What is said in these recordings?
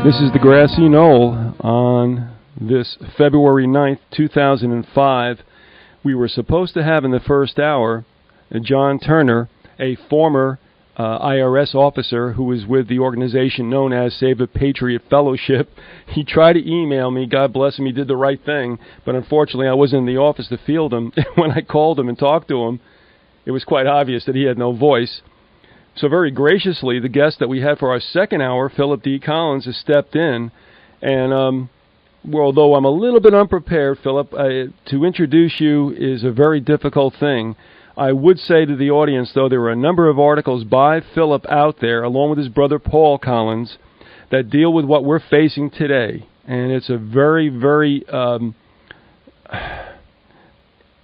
This is the Grassy Knoll on this February 9th, 2005. We were supposed to have in the first hour John Turner, a former IRS officer who was with the organization known as Save the Patriot Fellowship. He tried to email me. God bless him, he did the right thing. But unfortunately, I wasn't in the office to field him. When I called him and talked to him, it was quite obvious that he had no voice. So very graciously, the guest that we had for our second hour, Phillip D. Collins, has stepped in. And although I'm a little bit unprepared, Phillip, to introduce you is a very difficult thing. I would say to the audience, though, there are a number of articles by Phillip out there, along with his brother Paul Collins, that deal with what we're facing today. And it's a very, very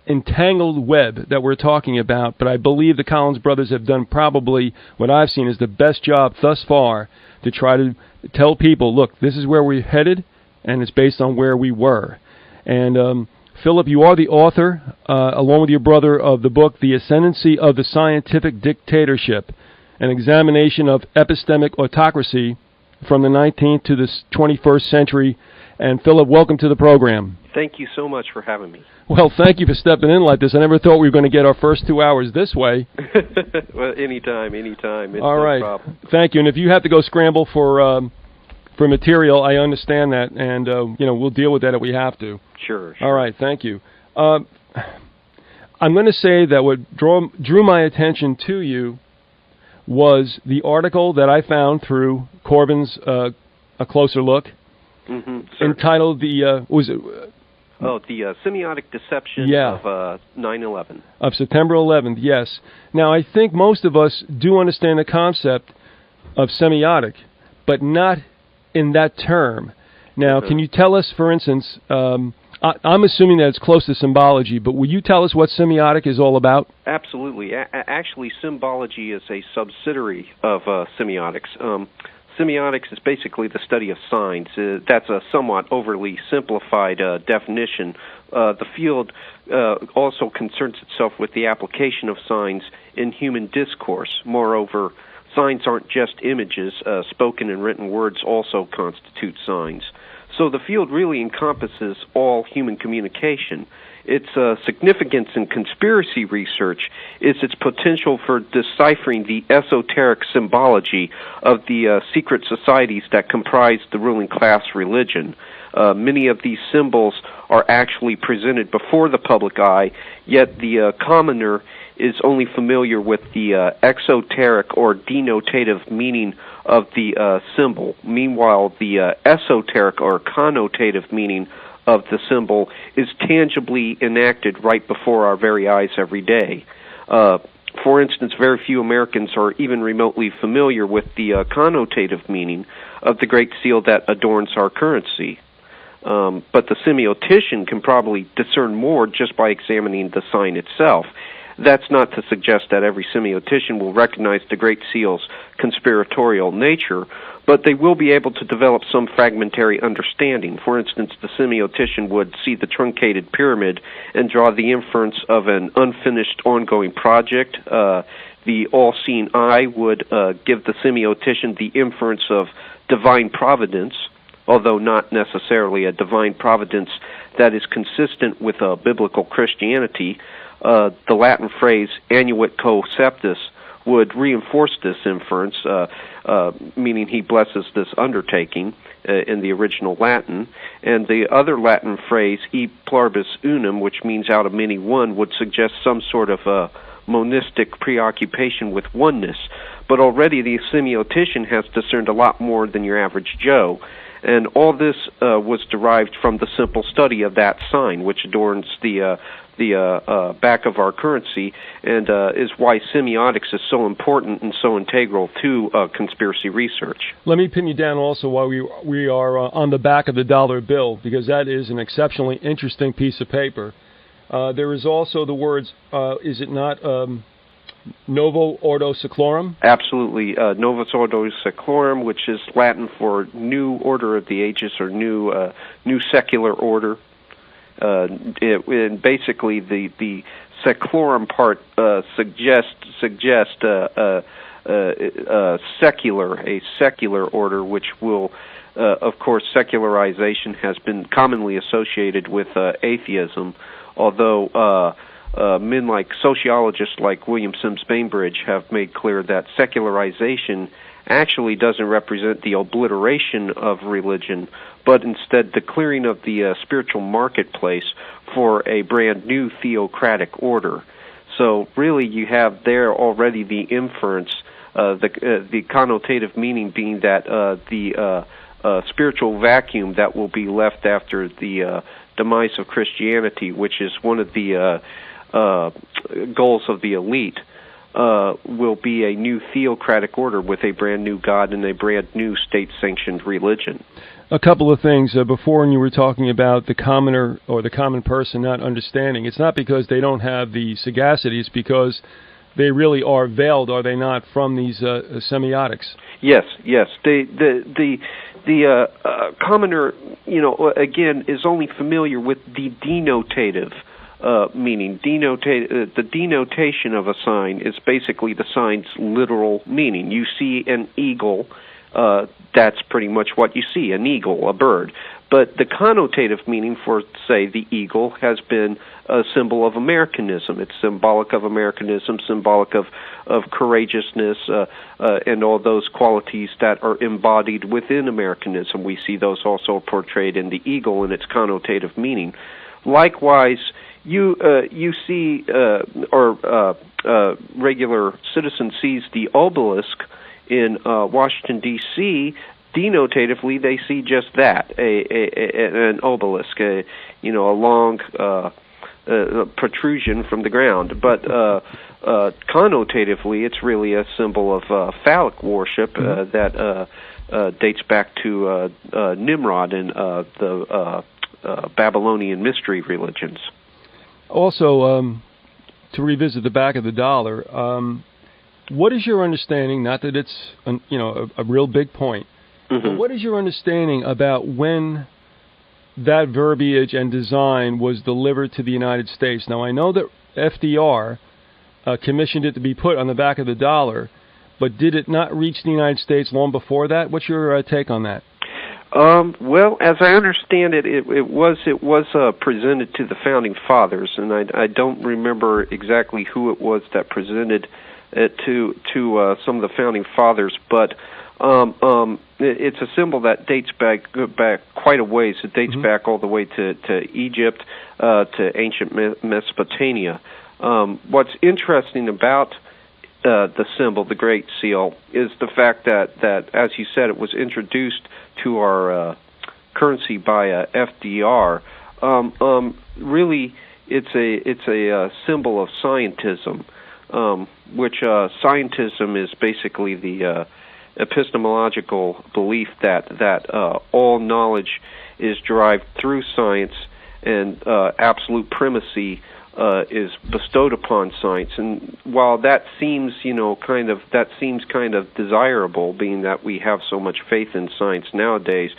entangled web that we're talking about, but I believe the Collins brothers have done probably what I've seen is the best job thus far to try to tell people, look, this is where we're headed, and it's based on where we were. And Phillip, you are the author, along with your brother, of the book, The Ascendancy of the Scientific Dictatorship, an examination of epistemic autocracy from the 19th to the 21st century. And Phillip, welcome to the program. Thank you so much for having me. Well, thank you for stepping in like this. I never thought we were going to get our first 2 hours this way. Well, anytime. It's all right. No problem. Thank you. And if you have to go scramble for material, I understand that, and we'll deal with that if we have to. Sure. All right. Thank you. I'm going to say that what drew my attention to you was the article that I found through Corbin's A Closer Look, entitled the semiotic deception of 9/11. Of September 11th, yes. Now, I think most of us do understand the concept of semiotic, but not in that term. Now, can you tell us, for instance, I'm assuming that it's close to symbology, but will you tell us what semiotic is all about? Absolutely. Actually, symbology is a subsidiary of semiotics. Semiotics is basically the study of signs. That's a somewhat overly simplified definition. The field also concerns itself with the application of signs in human discourse. Moreover, signs aren't just images. Spoken and written words also constitute signs. So the field really encompasses all human communication. Its significance in conspiracy research is its potential for deciphering the esoteric symbology of the secret societies that comprise the ruling class religion. Many of these symbols are actually presented before the public eye, yet the commoner is only familiar with the exoteric or denotative meaning of the symbol. Meanwhile, the esoteric or connotative meaning of the symbol is tangibly enacted right before our very eyes every day. For instance, very few Americans are even remotely familiar with the connotative meaning of the Great Seal that adorns our currency. But the semiotician can probably discern more just by examining the sign itself. That's not to suggest that every semiotician will recognize the Great Seal's conspiratorial nature, but they will be able to develop some fragmentary understanding. For instance, the semiotician would see the truncated pyramid and draw the inference of an unfinished ongoing project. The all-seeing eye would give the semiotician the inference of divine providence, although not necessarily a divine providence that is consistent with biblical Christianity. The Latin phrase annuit coceptus would reinforce this inference, meaning he blesses this undertaking in the original Latin. And the other Latin phrase, e pluribus unum, which means out of many one, would suggest some sort of monistic preoccupation with oneness. But already the semiotician has discerned a lot more than your average Joe. And all this was derived from the simple study of that sign, which adorns the back of our currency, and is why semiotics is so important and so integral to conspiracy research. Let me pin you down also while we are on the back of the dollar bill, because that is an exceptionally interesting piece of paper. There is also the words, is it not Novo Ordo Seclorum? Absolutely. Novus Ordo Seclorum, which is Latin for New Order of the Ages, or New Secular Order. And basically, the seclorum part suggests a secular order, which will of course, secularization has been commonly associated with atheism, although men like sociologists like William Sims Bainbridge have made clear that secularization actually doesn't represent the obliteration of religion, but instead the clearing of the spiritual marketplace for a brand new theocratic order. So really you have there already the inference, the connotative meaning being that the spiritual vacuum that will be left after the demise of Christianity, which is one of the goals of the elite, will be a new theocratic order with a brand new God and a brand new state-sanctioned religion. A couple of things. Before, when you were talking about the commoner or the common person not understanding, it's not because they don't have the sagacity, it's because they really are veiled, are they not, from these semiotics? Yes. The commoner, again, is only familiar with the denotative meaning. The denotation of a sign is basically the sign's literal meaning. You see an eagle, that's pretty much what you see, an eagle, a bird. But the connotative meaning for, say, the eagle has been a symbol of Americanism. It's symbolic of Americanism, symbolic of courageousness, and all those qualities that are embodied within Americanism. We see those also portrayed in the eagle in its connotative meaning. Likewise, you see, regular citizen sees the obelisk in Washington, D.C., denotatively, they see just that, an obelisk, a long protrusion from the ground. But connotatively, it's really a symbol of phallic worship that dates back to Nimrod and the Babylonian mystery religions. Also, to revisit the back of the dollar, what is your understanding, not that it's a real big point, but what is your understanding about when that verbiage and design was delivered to the United States? Now, I know that FDR commissioned it to be put on the back of the dollar, but did it not reach the United States long before that? What's your take on that? Well, as I understand it, it was presented to the Founding Fathers, and I don't remember exactly who it was that presented it to some of the Founding Fathers, but it's a symbol that dates back quite a ways. It dates back all the way to Egypt, to ancient Mesopotamia. What's interesting about the symbol, the Great Seal, is the fact that, as you said, it was introduced to our currency by FDR. Really, it's a symbol of scientism, which scientism is basically the epistemological belief that all knowledge is derived through science, and absolute primacy is bestowed upon science. And while that seems, kind of desirable, being that we have so much faith in science nowadays,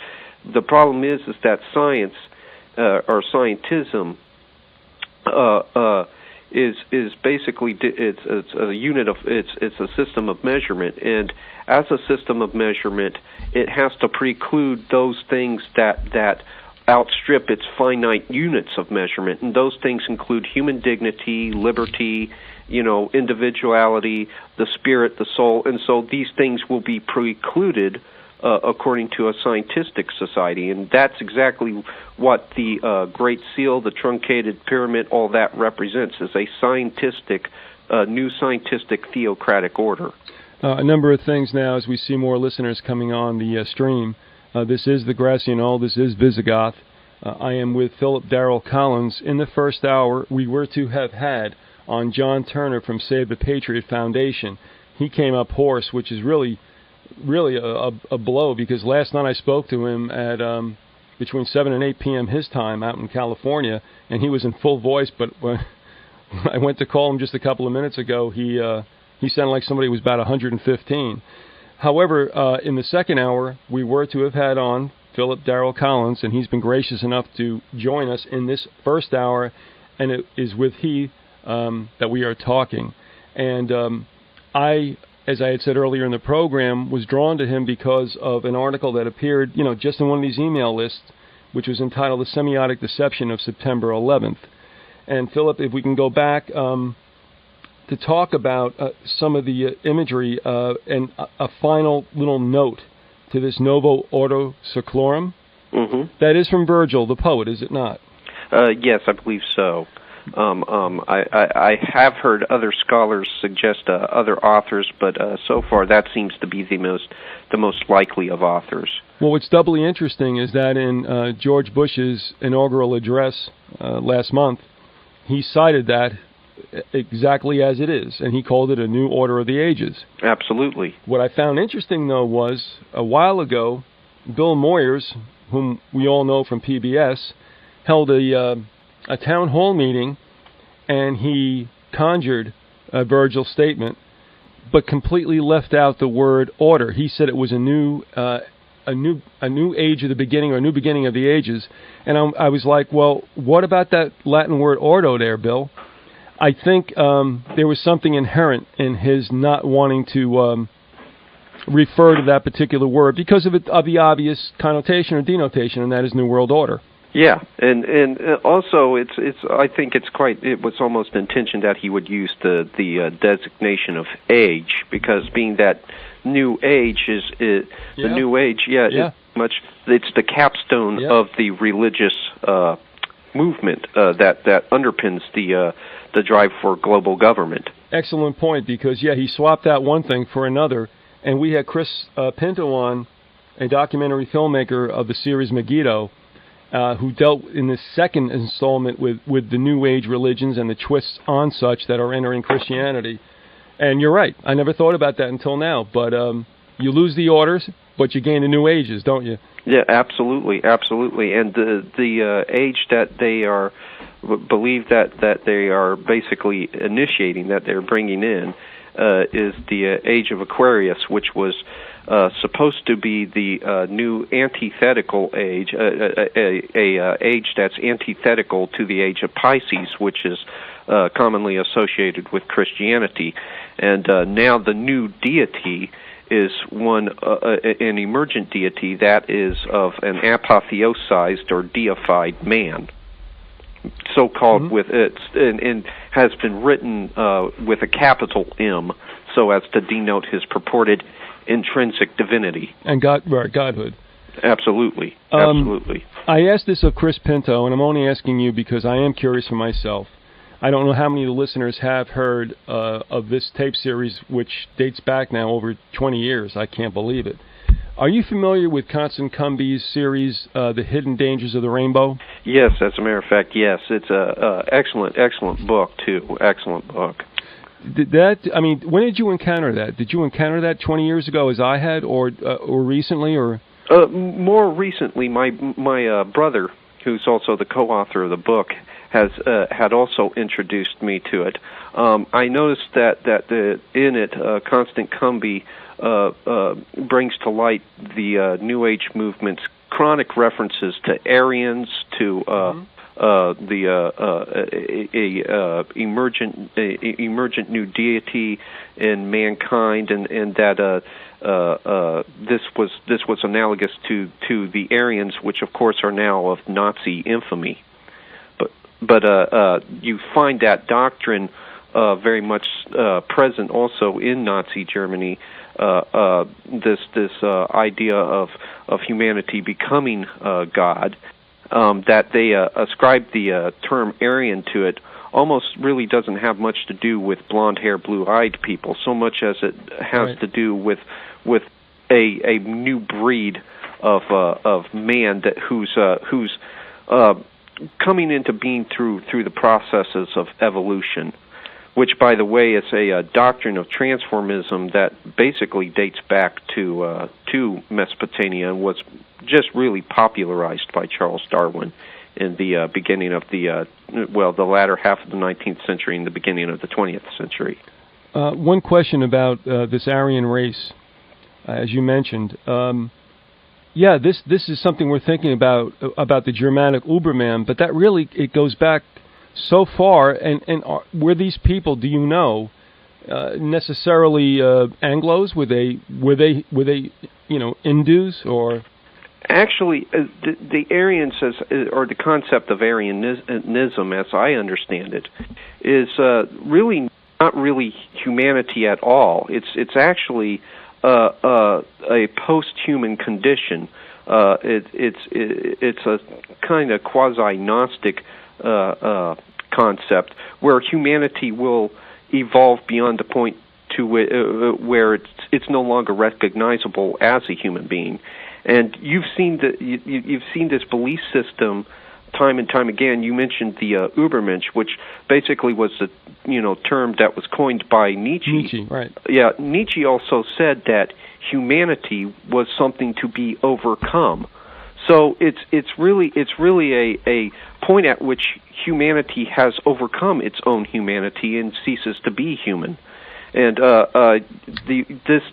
the problem is that science or scientism is basically it's a unit of it's a system of measurement, and as a system of measurement, it has to preclude those things that outstrip its finite units of measurement, and those things include human dignity, liberty, individuality, the spirit, the soul, and so these things will be precluded according to a scientistic society, and that's exactly what the Great Seal, the truncated pyramid, all that represents, is a scientistic, new scientistic theocratic order. A number of things now as we see more listeners coming on the stream. This is the Grassy Knoll. This is Vyzygoth. I am with Phillip Collins. In the first hour, we were to have had on John Turner from Save the Patriot Foundation. He came up hoarse, which is really a blow, because last night I spoke to him at between 7 and 8 p.m. his time out in California, and he was in full voice, but when I went to call him just a couple of minutes ago, he sounded like somebody who was about 115. However, in the second hour, we were to have had on Phillip Collins, and he's been gracious enough to join us in this first hour, and it is with he that we are talking. And I as I had said earlier in the program, was drawn to him because of an article that appeared, just in one of these email lists, which was entitled The Semiotic Deception of September 11th. And Philip, if we can go back to talk about some of the imagery and a final little note to this Novo Ordo Seclorum. Mm-hmm. That is from Virgil, the poet, is it not? Yes, I believe so. I have heard other scholars suggest other authors, but so far that seems to be the most likely of authors. Well, what's doubly interesting is that in George Bush's inaugural address last month, he cited that exactly as it is, and he called it a new order of the ages. Absolutely. What I found interesting, though, was a while ago, Bill Moyers, whom we all know from PBS, held a town hall meeting, and he conjured a Virgil statement, but completely left out the word order. He said it was a new age of the beginning, or a new beginning of the ages. And I was like, well, what about that Latin word ordo there, Bill? I think there was something inherent in his not wanting to refer to that particular word because of the obvious connotation or denotation, and that is New World Order. Yeah, and also I think it was almost intention that he would use the designation of age, because being that New Age is the New Age. It's the capstone of the religious movement that underpins the drive for global government. Excellent point, because he swapped out one thing for another, and we had Chris Pinto on, a documentary filmmaker of the series Megiddo, who dealt in the second installment with the New Age religions and the twists on such that are entering Christianity. And you're right, I never thought about that until now, but you lose the orders, but you gain the New Ages, don't you? Yeah, absolutely, absolutely. And the age that they are, believe that they are basically initiating, that they're bringing in, is the age of Aquarius, which was supposed to be the new antithetical age, a age that's antithetical to the age of Pisces, which is commonly associated with Christianity. And now the new deity is an emergent deity that is of an apotheosized or deified man, so-called, with it, and has been written with a capital M, so as to denote his purported intrinsic divinity and godhood. Absolutely, absolutely. I asked this of Chris Pinto, and I'm only asking you because I am curious for myself. I don't know how many of the listeners have heard of this tape series, which dates back now over 20 years. I can't believe it. Are you familiar with Constant Cumby's series, The Hidden Dangers of the Rainbow? Yes, as a matter of fact, yes. It's a excellent book, too. Excellent book. When did you encounter that? Did you encounter that 20 years ago, as I had, or recently, or? More recently, my brother, who's also the co-author of the book, had also introduced me to it. I noticed that in it, Constant Cumby brings to light the New Age movement's chronic references to Aryans, to emergent new deity in mankind, and that this was analogous to the Aryans, which of course are now of Nazi infamy. But you find that doctrine very much present also in Nazi Germany. This idea of humanity becoming God, that they ascribe the term Aryan to it, almost really doesn't have much to do with blonde-haired, blue-eyed people, so much as it has to do with a new breed of man who's coming into being through the processes of evolution, which, by the way, is a doctrine of transformism that basically dates back to Mesopotamia and was just really popularized by Charles Darwin in the beginning of the latter half of the 19th century and the beginning of the 20th century. One question about this Aryan race, as you mentioned. This is something we're thinking about the Germanic Uberman, but that really, it goes back so far, and were these people, do you know, necessarily Anglos? Were they Hindus or? Actually, the Aryans, or the concept of Aryanism, as I understand it, is really not really humanity at all. It's actually a post-human condition. It's a kind of quasi-Gnostic concept where humanity will evolve beyond the point to where it's no longer recognizable as a human being. And you've seen this belief system time and time again. You mentioned the Übermensch, which basically was the term that was coined by Nietzsche. Nietzsche, right? Yeah, Nietzsche also said that humanity was something to be overcome. So it's really a point at which humanity has overcome its own humanity and ceases to be human. And this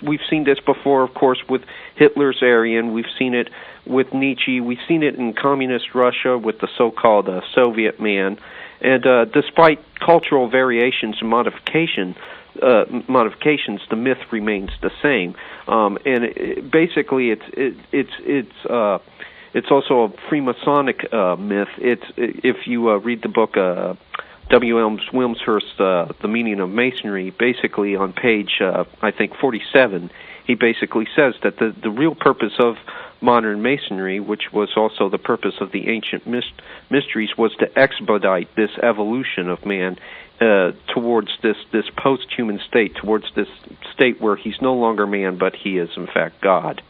we've seen this before, of course, with Hitler's Aryan. We've seen it with Nietzsche. We've seen it in communist Russia with the so-called Soviet man. And despite cultural variations and modifications, the myth remains the same. And basically, it's also a Freemasonic myth. If you read the book W.L. Wilmshurst's The Meaning of Masonry, basically on page, I think, 47, he basically says that the real purpose of modern Masonry, which was also the purpose of the ancient mysteries, was to expedite this evolution of man towards this post-human state, towards this state where he's no longer man, but he is, in fact, God.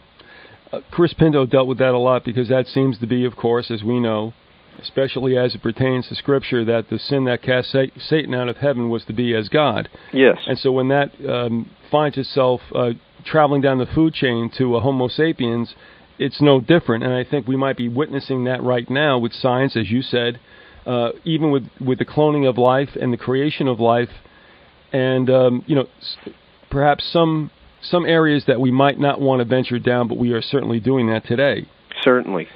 Chris Pinto dealt with that a lot because that seems to be, of course, as we know, especially as it pertains to Scripture, that the sin that cast Satan out of heaven was to be as God. Yes. And so when that finds itself traveling down the food chain to a Homo sapiens, it's no different. And I think we might be witnessing that right now with science, as you said, even with the cloning of life and the creation of life, and perhaps some areas that we might not want to venture down, but we are certainly doing that today. Certainly.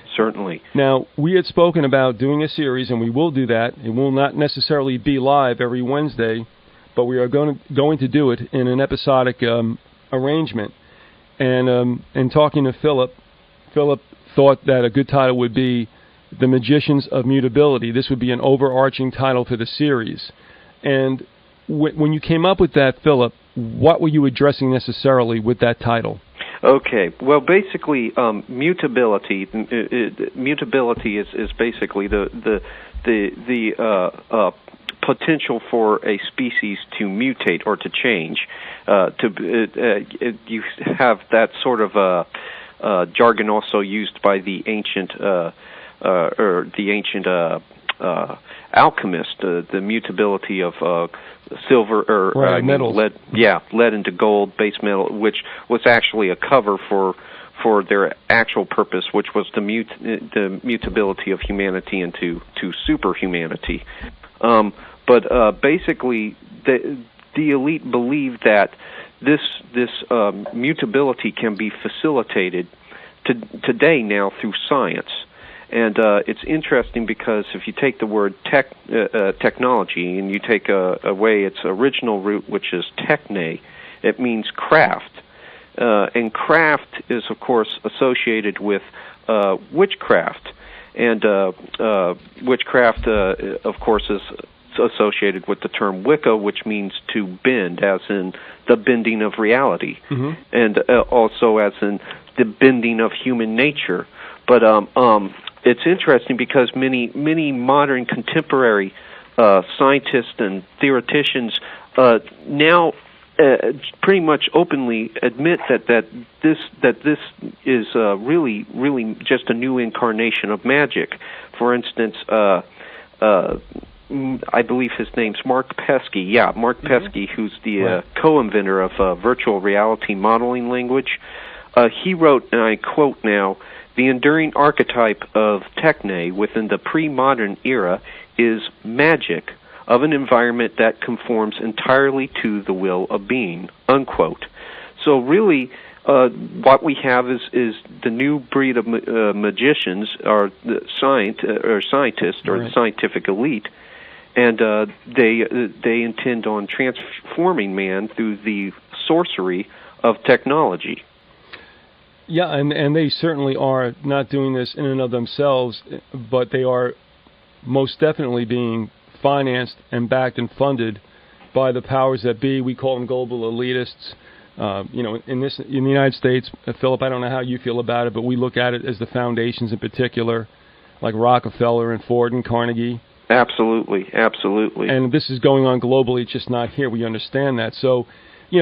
Now, we had spoken about doing a series, and we will do that. It will not necessarily be live every Wednesday, but we are going to do it in an episodic arrangement. And in talking to Philip thought that a good title would be The Magicians of Mutability. This would be an overarching title for the series. And when you came up with that, Philip, what were you addressing necessarily with that title? Okay. Well, basically, mutability is basically the potential for a species to mutate or to change. You have that sort of jargon also used by the ancient alchemist, the mutability of silver or metals. lead into gold, base metal, which was actually a cover for their actual purpose, which was the mutability of humanity into superhumanity. But basically, the elite believe that this mutability can be facilitated today now through science. And it's interesting because if you take the word technology and you take away its original root, which is techne, it means craft. And craft is, of course, associated with witchcraft. And witchcraft, of course, is associated with the term Wicca, which means to bend, as in the bending of reality, and also as in the bending of human nature. But it's interesting because many modern contemporary scientists and theoreticians now pretty much openly admit that this is really just a new incarnation of magic. For instance, I believe his name's Mark Pesky. Yeah, Mark Pesky, who's the co-inventor of virtual reality modeling language. He wrote, and I quote now, "The enduring archetype of techne within the pre-modern era is magic of an environment that conforms entirely to the will of being," unquote. So really, what we have is the new breed of magicians, or the scientists, or the scientific elite, and they intend on transforming man through the sorcery of technology. Yeah, and they certainly are not doing this in and of themselves, but they are most definitely being financed and backed and funded by the powers that be. We call them global elitists. In the United States, Philip, I don't know how you feel about it, but we look at it as the foundations in particular, like Rockefeller and Ford and Carnegie. Absolutely, absolutely. And this is going on globally, it's just not here. We understand that. So,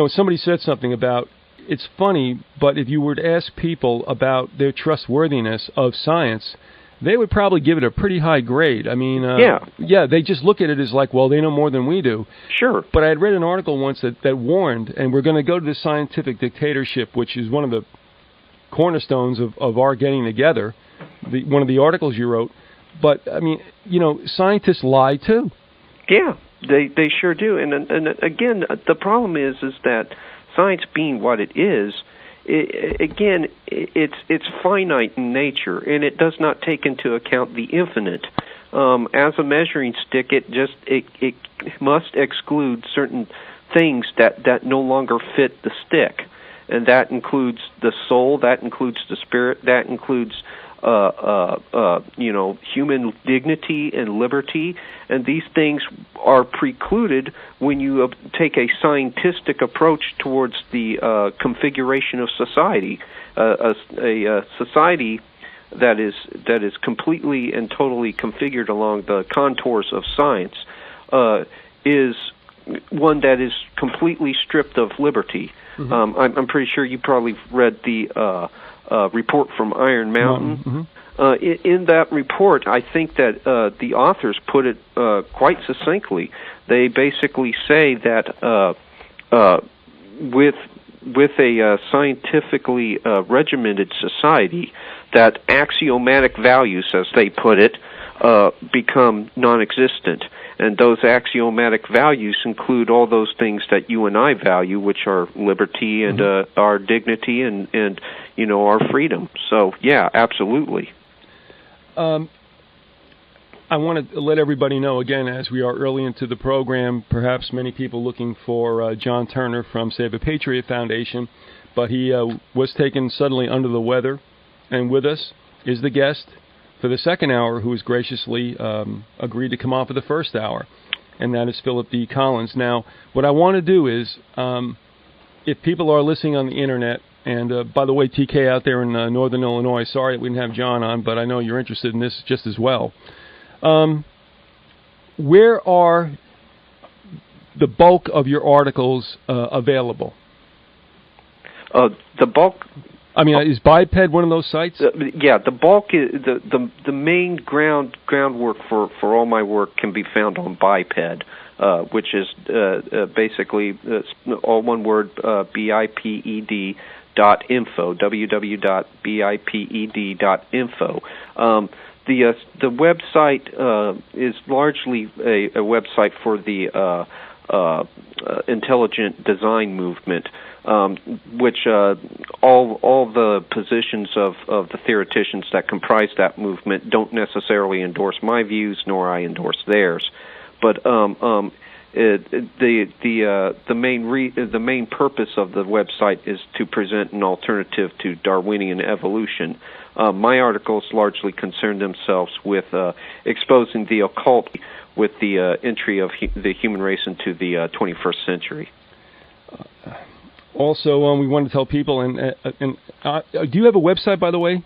somebody said something about, it's funny, but if you were to ask people about their trustworthiness of science, they would probably give it a pretty high grade. I mean, yeah, they just look at it as like, well, they know more than we do. Sure. But I had read an article once that warned, and we're going to go to this scientific dictatorship, which is one of the cornerstones of our getting together, one of the articles you wrote. But, I mean, scientists lie too. Yeah, they sure do. And again, the problem is that science being what it is, it's finite in nature, and it does not take into account the infinite. As a measuring stick, it must exclude certain things that no longer fit the stick, and that includes the soul, that includes the spirit, that includes human dignity and liberty, and these things are precluded when you take a scientific approach towards the configuration of society. A society that is completely and totally configured along the contours of science is one that is completely stripped of liberty. Mm-hmm. I'm pretty sure you probably read the report from Iron Mountain. Mm-hmm. In that report, I think that the authors put it quite succinctly. They basically say that with a scientifically regimented society, that axiomatic values, as they put it, become non-existent. And those axiomatic values include all those things that you and I value, which are liberty and our dignity and our freedom. So, yeah, absolutely. I want to let everybody know, again, as we are early into the program, perhaps many people looking for John Turner from Save a Patriot Foundation, but he was taken suddenly under the weather, and with us is the guest for the second hour, who has graciously agreed to come on for the first hour, and that is Phillip D. Collins. Now, what I want to do is, if people are listening on the Internet, and by the way, TK out there in northern Illinois, sorry that we didn't have John on, but I know you're interested in this just as well. Where are the bulk of your articles available? The bulk... I mean, is Biped one of those sites? Yeah, the bulk is the main groundwork for all my work can be found on Biped, which is basically all one word, BIPED.info, www.biped.info. The website is largely a website for the intelligent design movement, which all the positions of the theoreticians that comprise that movement don't necessarily endorse my views, nor I endorse theirs. But the main purpose of the website is to present an alternative to Darwinian evolution. My articles largely concern themselves with exposing the occult with the entry of the human race into the 21st century. Also, we want to tell people, do you have a website, by the way?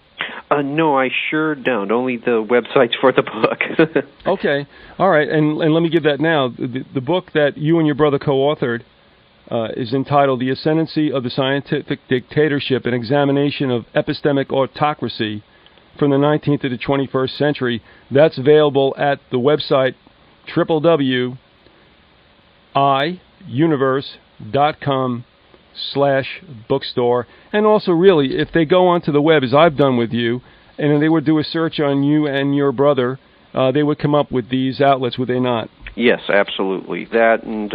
No, I sure don't. Only the websites for the book. Okay. All right. And let me give that now. The book that you and your brother co-authored is entitled The Ascendancy of the Scientific Dictatorship, an Examination of Epistemic Autocracy from the 19th to the 21st Century. That's available at the website www.iuniverse.com/bookstore. And also, really, if they go onto the web, as I've done with you, and they would do a search on you and your brother, they would come up with these outlets, would they not? Yes, absolutely. That and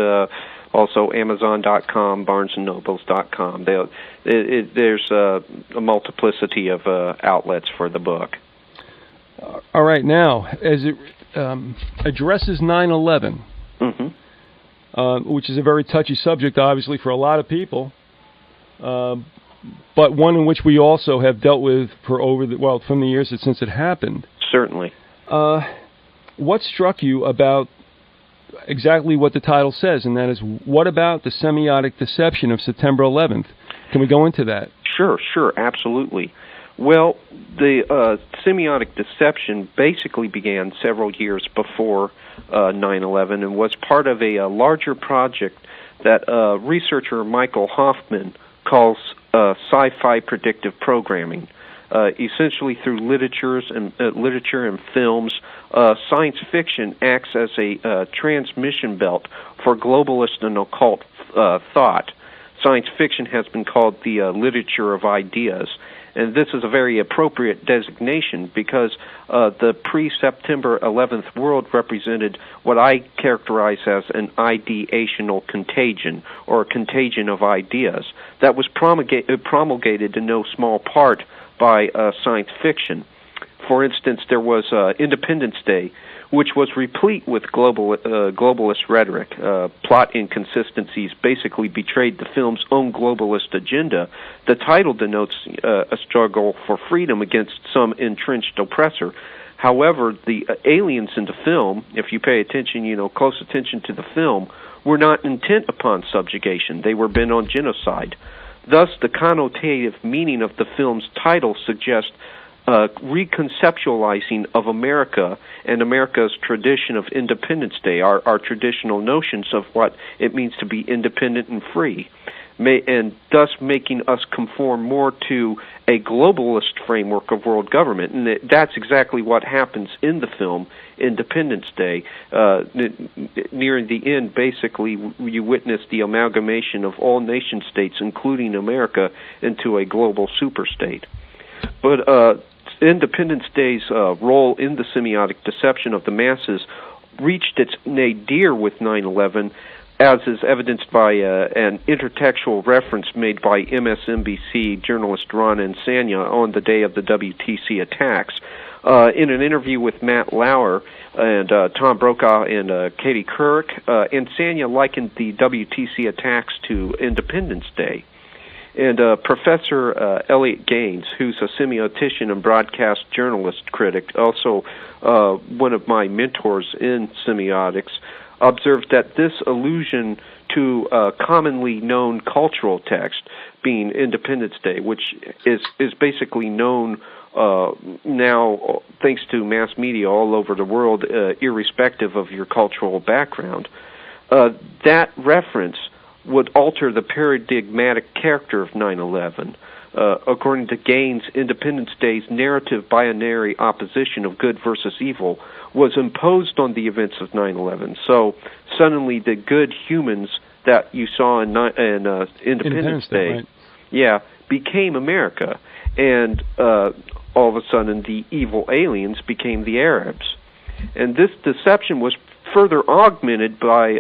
also Amazon.com, BarnesandNobles.com. There's a multiplicity of outlets for the book. All right, now, as it addresses 9/11, which is a very touchy subject, obviously, for a lot of people, but one in which we also have dealt with for from the years since it happened. Certainly. What struck you about exactly what the title says, and that is, what about the semiotic deception of September 11th? Can we go into that? Sure, absolutely. Well, the semiotic deception basically began several years before 9/11 and was part of a larger project that researcher Michael Hoffman calls sci-fi predictive programming. Essentially, through literature and films, science fiction acts as a transmission belt for globalist and occult thought. Science fiction has been called the literature of ideas. And this is a very appropriate designation because the pre-September 11th world represented what I characterize as an ideational contagion, or a contagion of ideas, that was promulgated in no small part by science fiction. For instance, there was Independence Day, which was replete with globalist rhetoric. Plot inconsistencies basically betrayed the film's own globalist agenda. The title denotes a struggle for freedom against some entrenched oppressor. However, the aliens in the film, if you pay attention, close attention to the film, were not intent upon subjugation. They were bent on genocide. Thus, the connotative meaning of the film's title suggests reconceptualizing of America and America's tradition of Independence Day, our traditional notions of what it means to be independent and free, and thus making us conform more to a globalist framework of world government. And that's exactly what happens in the film Independence Day. Nearing the end, basically, you witness the amalgamation of all nation-states, including America, into a global superstate. But Independence Day's role in the semiotic deception of the masses reached its nadir with 9/11, as is evidenced by an intertextual reference made by MSNBC journalist Ron Insania on the day of the WTC attacks. In an interview with Matt Lauer and Tom Brokaw and Katie Couric, Insania likened the WTC attacks to Independence Day. And Professor Elliot Gaines, who's a semiotician and broadcast journalist critic, also one of my mentors in semiotics, observed that this allusion to a commonly known cultural text, being Independence Day, which is basically known now thanks to mass media all over the world, irrespective of your cultural background, that reference would alter the paradigmatic character of 9/11. According to Gaines, Independence Day's narrative binary opposition of good versus evil was imposed on the events of 9/11. So suddenly the good humans that you saw in Independence Day, right, became America. And all of a sudden the evil aliens became the Arabs. And this deception was further augmented by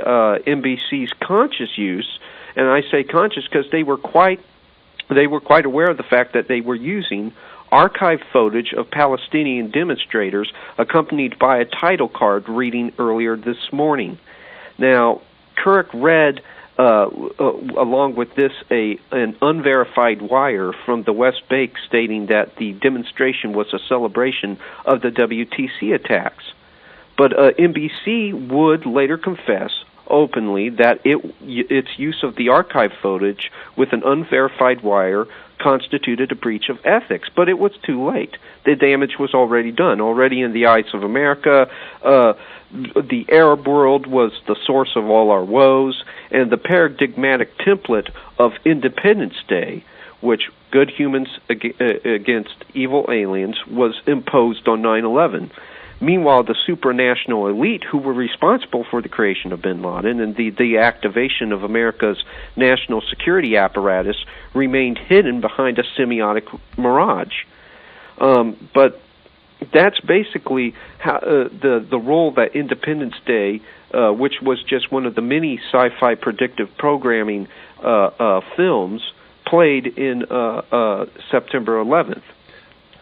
NBC's conscious use, and I say conscious because they were quite aware of the fact that they were using archived footage of Palestinian demonstrators accompanied by a title card reading earlier this morning. Now, Couric read along with this an unverified wire from the West Bank stating that the demonstration was a celebration of the WTC attacks. But NBC would later confess openly that its use of the archive footage with an unverified wire constituted a breach of ethics. But it was too late. The damage was already done. Already in the eyes of America, the Arab world was the source of all our woes, and the paradigmatic template of Independence Day, which good humans against evil aliens, was imposed on 9/11. Meanwhile, the supranational elite who were responsible for the creation of bin Laden and the activation of America's national security apparatus remained hidden behind a semiotic mirage. But that's basically how, the role that Independence Day, which was just one of the many sci-fi predictive programming films, played in September 11th.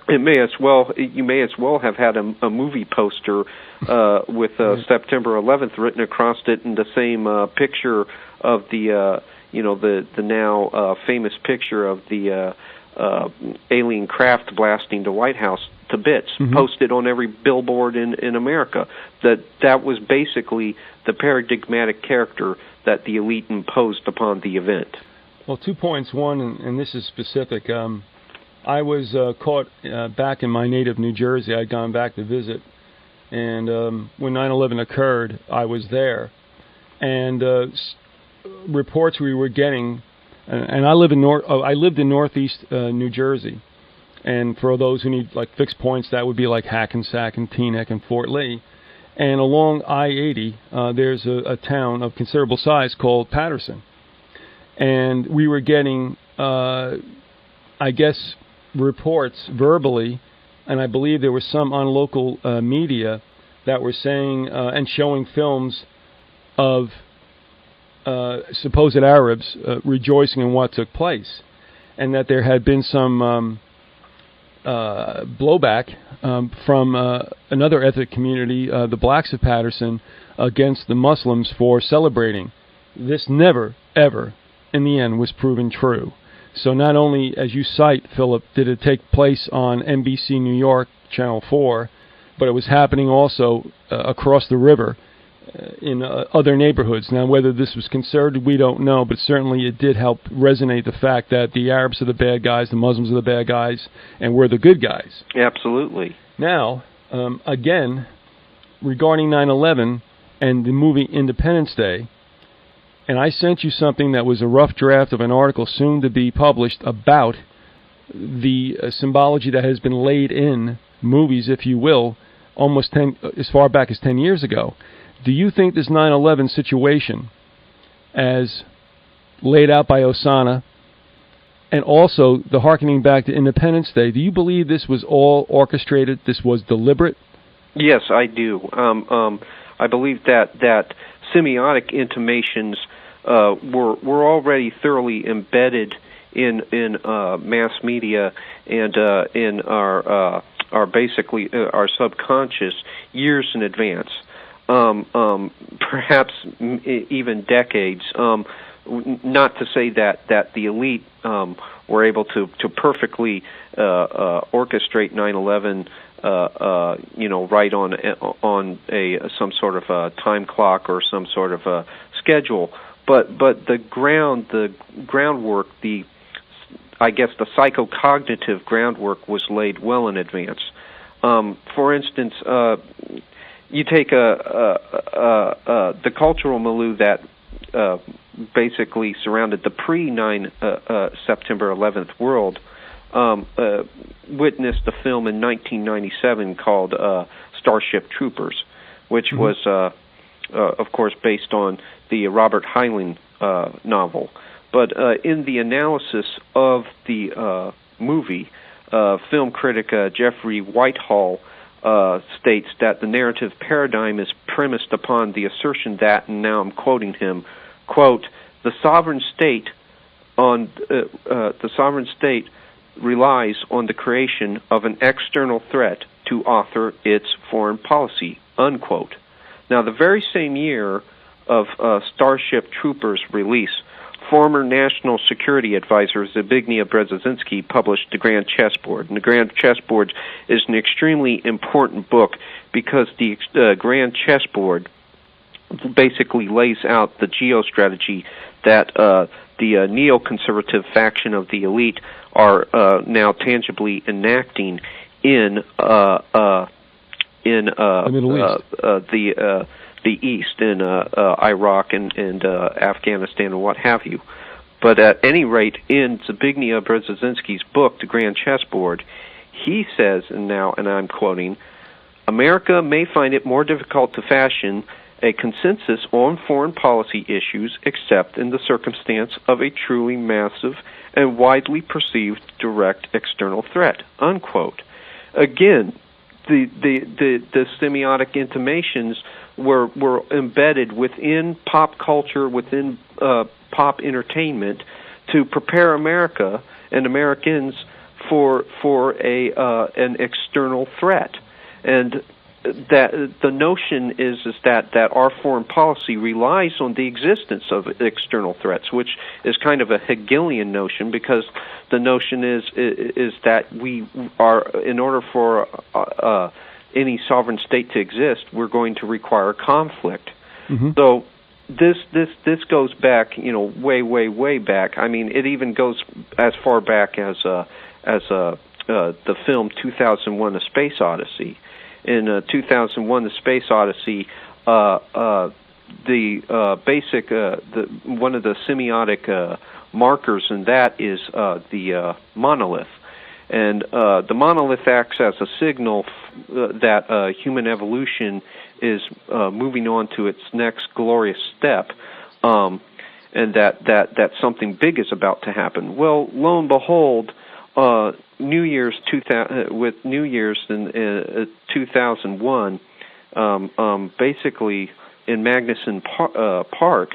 It may as well. You may as well have had a movie poster with September 11th written across it, in the same picture of the the now famous picture of the alien craft blasting the White House to bits, posted on every billboard in America. That was basically the paradigmatic character that the elite imposed upon the event. Well, 2 points. One, and this is specific. I was caught back in my native New Jersey. I'd gone back to visit, and when 9/11 occurred, I was there. And reports we were getting, and I lived in Northeast New Jersey, and for those who need like fixed points, that would be like Hackensack and Teaneck and Fort Lee. And along I-80, there's a town of considerable size called Patterson, and we were getting, I guess, reports verbally, and I believe there was some on local media that were saying and showing films of supposed Arabs rejoicing in what took place, and that there had been some blowback from another ethnic community, the blacks of Patterson, against the Muslims for celebrating. This never, ever, in the end, was proven true. So not only, as you cite, Philip, did it take place on NBC New York, Channel 4, but it was happening also across the river in other neighborhoods. Now, whether this was concerted, we don't know, but certainly it did help resonate the fact that the Arabs are the bad guys, the Muslims are the bad guys, and we're the good guys. Absolutely. Now, again, regarding 9/11 and the movie Independence Day, and I sent you something that was a rough draft of an article soon to be published about the symbology that has been laid in movies, if you will, almost as far back as 10 years ago. Do you think this 9/11 situation, as laid out by Osana, and also the hearkening back to Independence Day, do you believe this was all orchestrated, this was deliberate? Yes, I do. I believe that semiotic intimations were already thoroughly embedded in mass media and in our basically our subconscious years in advance, perhaps even decades. Not to say that the elite were able to perfectly orchestrate 9/11. Right on some sort of a time clock or some sort of a schedule, but the groundwork, I guess the psychocognitive groundwork was laid well in advance. For instance, you take the cultural milieu that basically surrounded the September 11th world. Witnessed a film in 1997 called Starship Troopers, which was, of course, based on the Robert Heinlein novel. But in the analysis of the movie, film critic Jeffrey Whitehall states that the narrative paradigm is premised upon the assertion that, and now I'm quoting him, quote, the sovereign state relies on the creation of an external threat to author its foreign policy, unquote. Now, the very same year of Starship Troopers' release, former National Security Advisor Zbigniew Brzezinski published The Grand Chessboard. And The Grand Chessboard is an extremely important book because the Grand Chessboard basically lays out the geostrategy that the neoconservative faction of the elite are now tangibly enacting in the Middle East, the East, in Iraq and Afghanistan and what have you. But at any rate, in Zbigniew Brzezinski's book, The Grand Chessboard, he says, and I'm quoting, America may find it more difficult to fashion a consensus on foreign policy issues except in the circumstance of a truly massive and widely perceived direct external threat, unquote. Again, the semiotic intimations were embedded within pop culture, within pop entertainment, to prepare America and Americans for an external threat, and that the notion is that our foreign policy relies on the existence of external threats, which is kind of a Hegelian notion, because the notion is that we are, in order for any sovereign state to exist, we're going to require conflict. Mm-hmm. So this goes back, way back. I mean, it even goes as far back as the film 2001: A Space Odyssey. In 2001: The Space Odyssey, the basic one of the semiotic markers in that is the monolith, and the monolith acts as a signal that human evolution is moving on to its next glorious step, and that something big is about to happen. Well, lo and behold, New Year's in 2001, basically in Magnuson Park,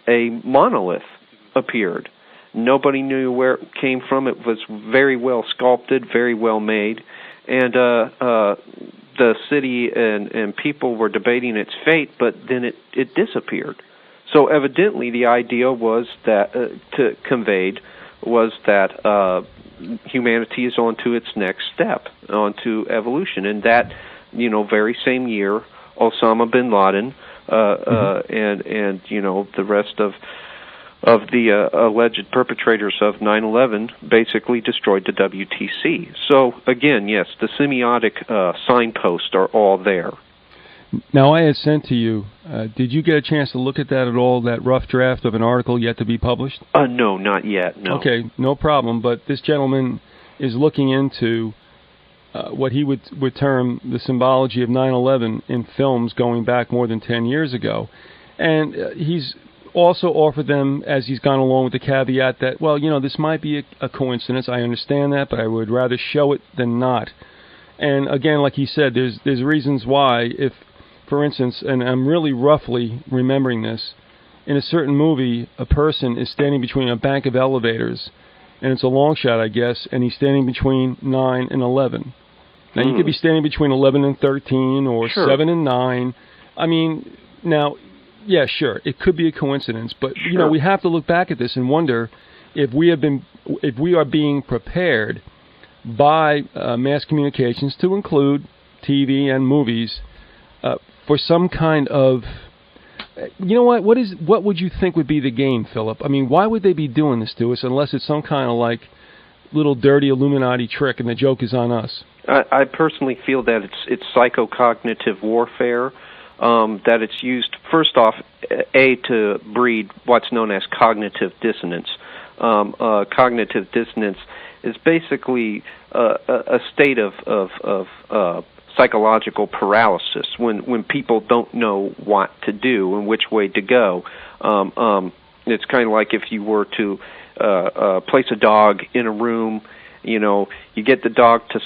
a monolith appeared. Nobody knew where it came from. It was very well sculpted, very well made, and the city and people were debating its fate, but then it disappeared. So evidently the idea was that conveyed was that humanity is on to its next step, onto evolution, and that very same year, Osama bin Laden and the rest of the alleged perpetrators of 9/11 basically destroyed the WTC. So again, yes, the semiotic signposts are all there. Now, I had sent to you, did you get a chance to look at that at all, that rough draft of an article yet to be published? No, not yet, no. Okay, no problem, but this gentleman is looking into what he would term the symbology of 9/11 in films going back more than 10 years ago. And he's also offered them, as he's gone along, with the caveat that, well, this might be a coincidence, I understand that, but I would rather show it than not. And again, like he said, there's reasons why. If, for instance, and I'm really roughly remembering this, in a certain movie, a person is standing between a bank of elevators, and it's a long shot, I guess, and he's standing between 9 and 11. Now, you could be standing between 11 and 13, or sure. 7 and 9. I mean, now, yeah, sure, it could be a coincidence, but sure. We have to look back at this and wonder if we are being prepared by mass communications, to include TV and movies, for some kind of, what would you think would be the game, Philip? I mean, why would they be doing this to us unless it's some kind of like little dirty Illuminati trick and the joke is on us? I personally feel that it's psychocognitive warfare, that it's used, first off, to breed what's known as cognitive dissonance. Cognitive dissonance is basically a state of psychological paralysis when people don't know what to do and which way to go. It's kind of like if you were to place a dog in a room. You get the dog to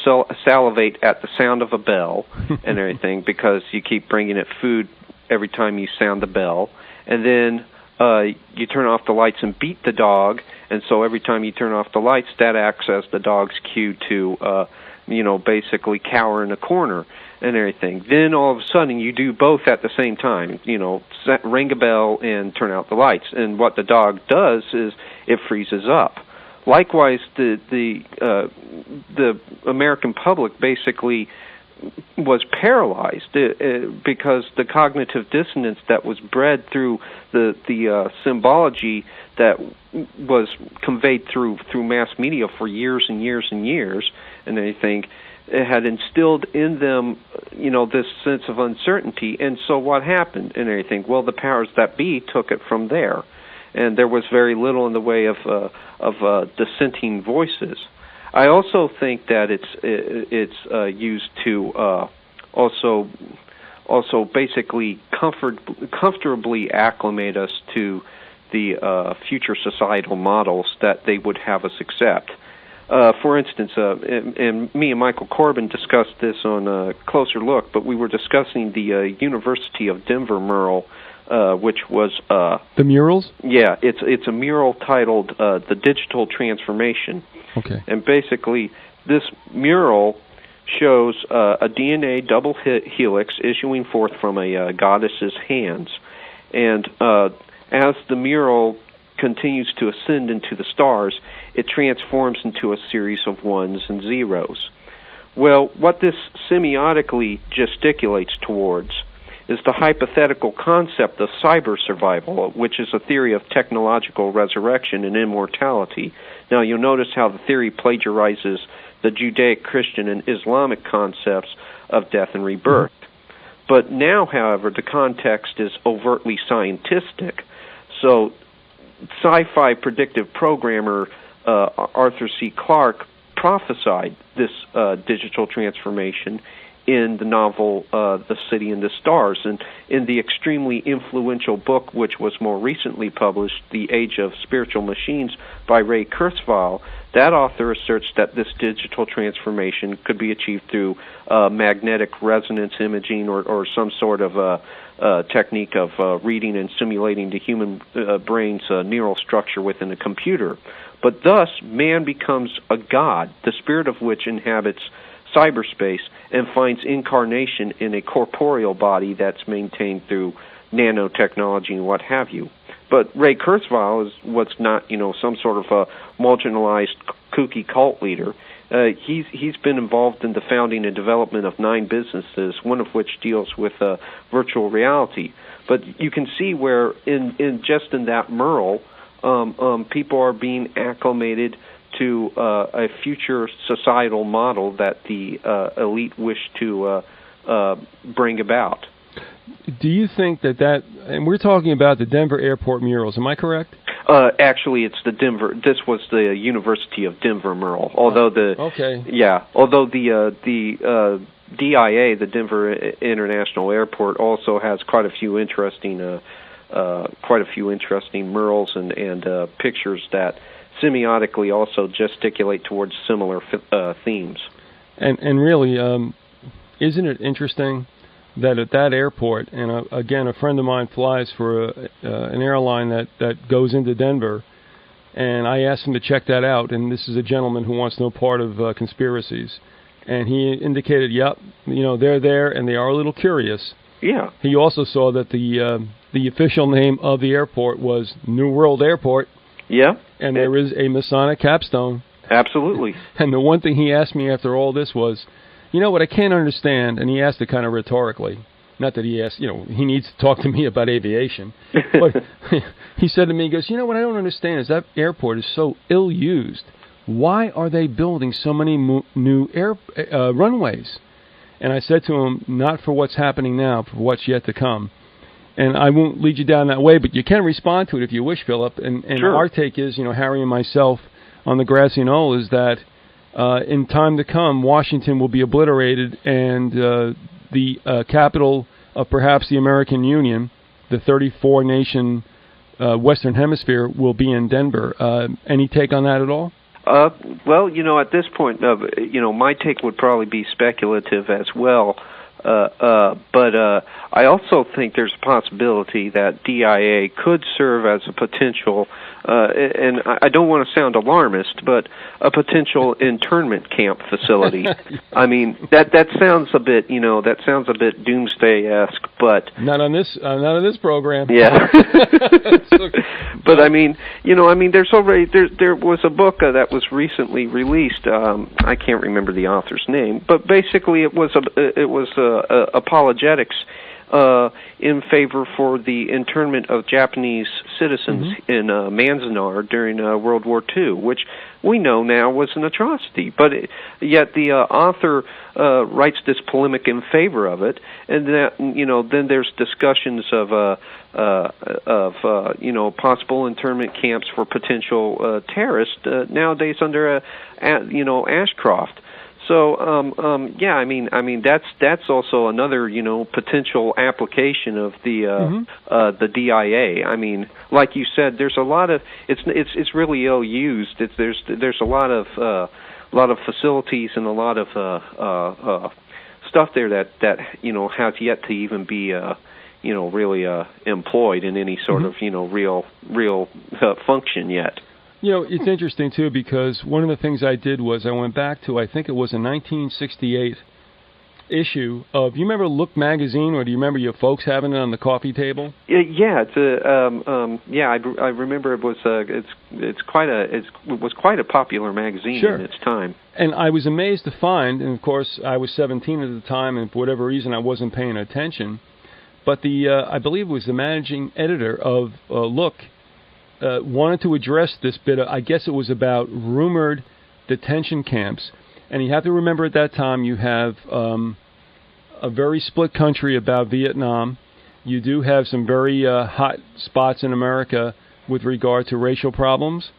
salivate at the sound of a bell and everything, because you keep bringing it food every time you sound the bell, and then you turn off the lights and beat the dog, and so every time you turn off the lights, that acts as the dog's cue to basically cower in a corner and everything. Then all of a sudden you do both at the same time, ring a bell and turn out the lights, and what the dog does is it freezes up. Likewise, the American public basically was paralyzed because the cognitive dissonance that was bred through the symbology that was conveyed through mass media for years and years and years, and anything, it had instilled in them, this sense of uncertainty. And so what happened and everything? Well, the powers that be took it from there, and there was very little in the way of dissenting voices. I also think that it's used to also basically comfortably acclimate us to the future societal models that they would have us accept. For instance, and me and Michael Corbin discussed this on a Closer Look, but we were discussing the University of Denver mural, which was the murals. Yeah, it's a mural titled "The Digital Transformation." Okay. And basically, this mural shows a DNA double helix issuing forth from a goddess's hands, and as the mural continues to ascend into the stars, it transforms into a series of ones and zeros. Well, what this semiotically gesticulates towards is the hypothetical concept of cyber survival, which is a theory of technological resurrection and immortality. Now, you'll notice how the theory plagiarizes the Judaic, Christian, and Islamic concepts of death and rebirth. But now, however, the context is overtly scientistic. So, sci-fi predictive programmer Arthur C. Clarke prophesied this digital transformation in the novel The City and the Stars. And in the extremely influential book, which was more recently published, The Age of Spiritual Machines by Ray Kurzweil, that author asserts that this digital transformation could be achieved through magnetic resonance imaging or some sort of technique of reading and simulating the human brain's neural structure within a computer. But thus, man becomes a god, the spirit of which inhabits cyberspace and finds incarnation in a corporeal body that's maintained through nanotechnology and what have you. But Ray Kurzweil was not, some sort of a marginalized kooky cult leader. He's been involved in the founding and development of 9 businesses, one of which deals with virtual reality. But you can see where in that mural, people are being acclimated to a future societal model that the elite wish to bring about. Do you think that, and we're talking about the Denver airport murals, am I correct? Actually, it's the Denver. This was the University of Denver mural. Although the DIA, the Denver International Airport, also has quite a few interesting murals and pictures that semiotically also gesticulate towards similar themes. And really, isn't it interesting that at that airport, and again, a friend of mine flies for an airline that goes into Denver, and I asked him to check that out, and this is a gentleman who wants no part of conspiracies, and he indicated, yep, they're there, and they are a little curious. Yeah. He also saw that the official name of the airport was New World Airport. Yeah. And there is a Masonic capstone. Absolutely. And the one thing he asked me after all this was, what I can't understand, and he asked it kind of rhetorically, not that he asked, he needs to talk to me about aviation, but he said to me, he goes, what I don't understand is that airport is so ill-used. Why are they building so many new runways? And I said to him, not for what's happening now, for what's yet to come. And I won't lead you down that way, but you can respond to it if you wish, Philip. And sure. Our take is, Harry and myself on the Grassy Knoll, is that in time to come, Washington will be obliterated, and the capital of perhaps the American Union, the 34-nation Western Hemisphere, will be in Denver. Any take on that at all? Well, at this point, my take would probably be speculative as well. But I also think there's a possibility that DIA could serve as a potential, and I don't want to sound alarmist, but a potential internment camp facility. I mean, that sounds a bit, doomsday-esque, but not on this program. Yeah. But there was a book that was recently released. I can't remember the author's name, but basically it was apologetics in favor for the internment of Japanese citizens in Manzanar during World War II, which we know now was an atrocity. But yet the author writes this polemic in favor of it, and that then there's discussions of possible internment camps for potential terrorists nowadays under Ashcroft. So that's also another potential application of the DIA. I mean, like you said, there's a lot of it's really ill used. There's a lot of facilities and a lot of stuff there that has yet to even be really employed in any sort of real function yet. You know, it's interesting, too, because one of the things I did was I went back to, I think it was a 1968 issue of, you remember Look magazine, or do you remember your folks having it on the coffee table? Yeah, it's a I remember it was it was quite a popular magazine Sure. in its time. And I was amazed to find, and of course I was 17 at the time, and for whatever reason I wasn't paying attention, but the I believe it was the managing editor of Look wanted to address this bit. I guess it was about rumored detention camps. And you have to remember at that time you have a very split country about Vietnam. You do have some very hot spots in America with regard to racial problems.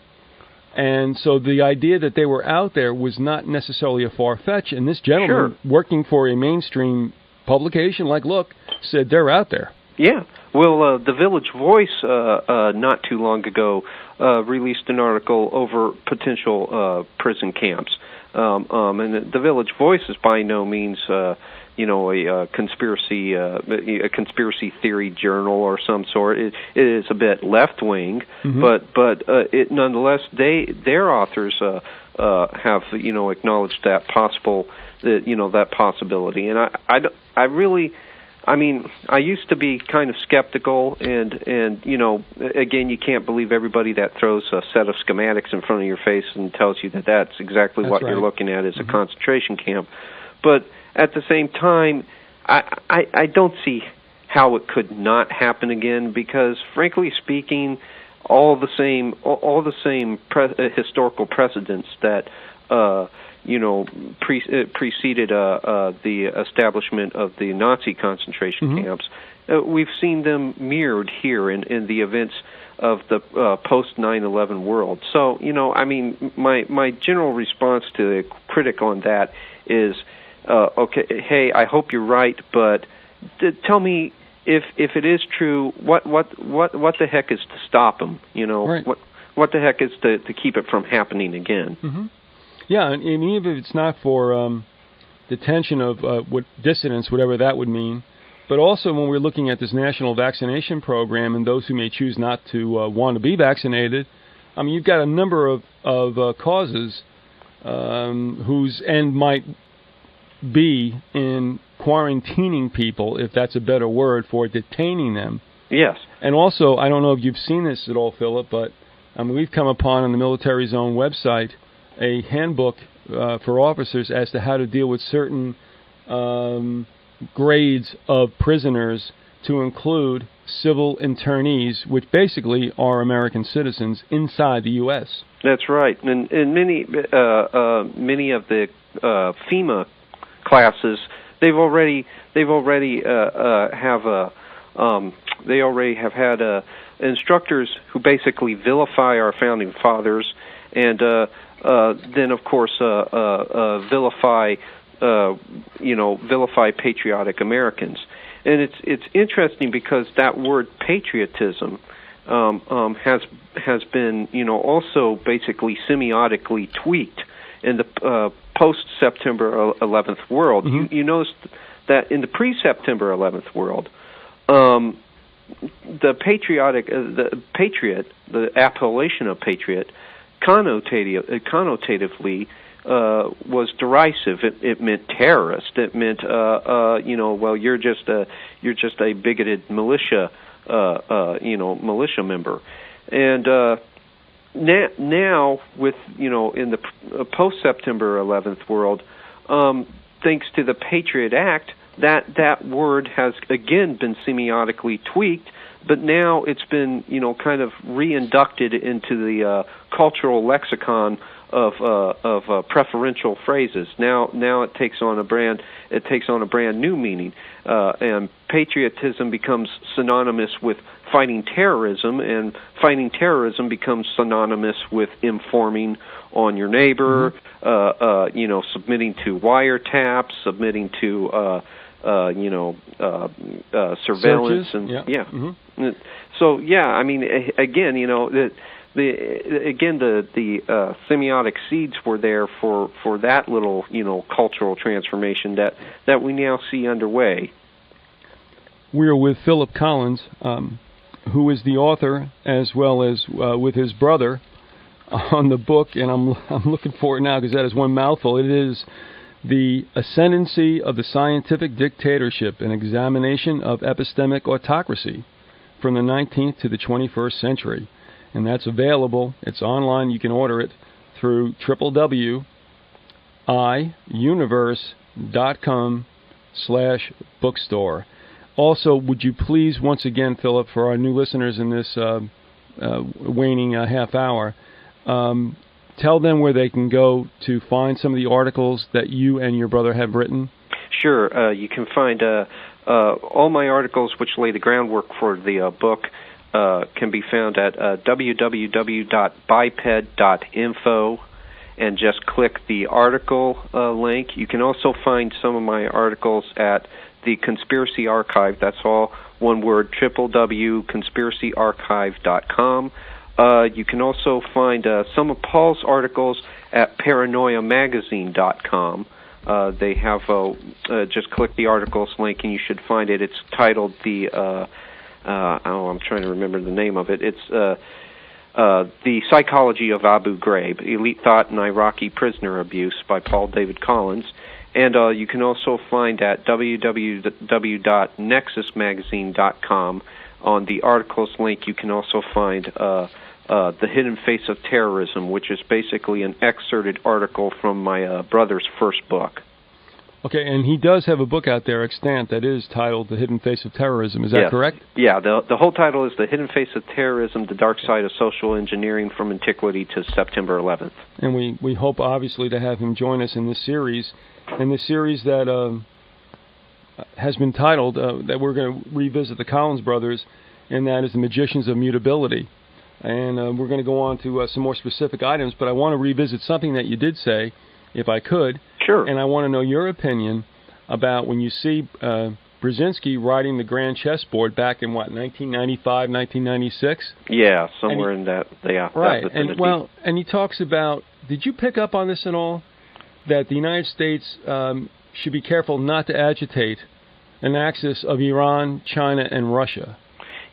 And so the idea that they were out there was not necessarily a far-fetch. And this gentleman, working for a mainstream publication like Look, said they're out there. Yeah. Well, the Village Voice not too long ago released an article over potential prison camps. And the Village Voice is by no means, a conspiracy theory journal or some sort. It is a bit left wing, but it nonetheless their authors have acknowledged that that possibility. And I used to be kind of skeptical, and again, you can't believe everybody that throws a set of schematics in front of your face and tells you that that's exactly what you're looking at is a concentration camp. But at the same time, I don't see how it could not happen again, because frankly speaking, all the same historical precedents that preceded the establishment of the Nazi concentration camps. We've seen them mirrored here in the events of the post 9/11 world. So, my general response to the critic on that is, okay, hey, I hope you're right, but tell me if it is true, what the heck is to stop them? What the heck is to keep it from happening again? Yeah, and even if it's not for detention of what dissidents, whatever that would mean, but also when we're looking at this national vaccination program and those who may choose not to want to be vaccinated, you've got a number of causes whose end might be in quarantining people, if that's a better word for detaining them. Yes. And also, I don't know if you've seen this at all, Philip, but we've come upon on the Military Zone website a handbook for officers as to how to deal with certain grades of prisoners, to include civil internees, which basically are American citizens inside the U.S. That's right, and many of the FEMA classes, they already have had instructors who basically vilify our founding fathers, and then of course vilify patriotic Americans. And it's interesting because that word patriotism has been also basically semiotically tweaked in the post-September 11th world. You notice that in the pre-September 11th world, the patriot, the appellation of patriot, connotatively was derisive. It meant terrorist. It meant you're just a bigoted militia member. And now with in the post September 11th world, thanks to the Patriot Act, that word has again been semiotically tweaked, but now it's been kind of reinducted into the cultural lexicon of preferential phrases. Now it takes on a brand new meaning, and patriotism becomes synonymous with fighting terrorism, and fighting terrorism becomes synonymous with informing on your neighbor, submitting to wiretaps, submitting to surveillance. Searches. And so I mean, again, the semiotic seeds were there for that little cultural transformation that we now see underway. We're with Phillip Collins, who is the author, as well as with his brother, on the book, and I'm looking for it now because that is one mouthful. It is The Ascendancy of the Scientific Dictatorship, an examination of epistemic autocracy from the 19th to the 21st century. And that's available. It's online. You can order it through www.iuniverse.com/bookstore. Also, would you please, once again, Philip, for our new listeners in this waning half hour, tell them where they can go to find some of the articles that you and your brother have written? Sure. You can find all my articles, which lay the groundwork for the book, can be found at www.biped.info, and just click the article link. You can also find some of my articles at the Conspiracy Archive. That's all one word, www.conspiracyarchive.com. You can also find some of Paul's articles at paranoiamagazine.com. They have, just click the articles link and you should find it. It's titled I'm trying to remember the name of it. It's The Psychology of Abu Ghraib, Elite Thought and Iraqi Prisoner Abuse by Paul David Collins. And you can also find at www.nexusmagazine.com. On the articles link, you can also find The Hidden Face of Terrorism, which is basically an excerpted article from my brother's first book. Okay, and he does have a book out there, extant, that is titled The Hidden Face of Terrorism. Is that correct? Yeah, the whole title is The Hidden Face of Terrorism, The Dark Side of Social Engineering from Antiquity to September 11th. And we hope, obviously, to have him join us in this series. And this series that has been titled, that we're going to revisit the Collins brothers, and that is The Magicians of Mutability. And we're going to go on to some more specific items, but I want to revisit something that you did say, if I could. Sure. And I want to know your opinion about when you see Brzezinski writing the Grand Chessboard back in, 1995, 1996? Yeah, somewhere in that. Yeah, right. That and he talks about, did you pick up on this at all? That the United States should be careful not to agitate an axis of Iran, China, and Russia.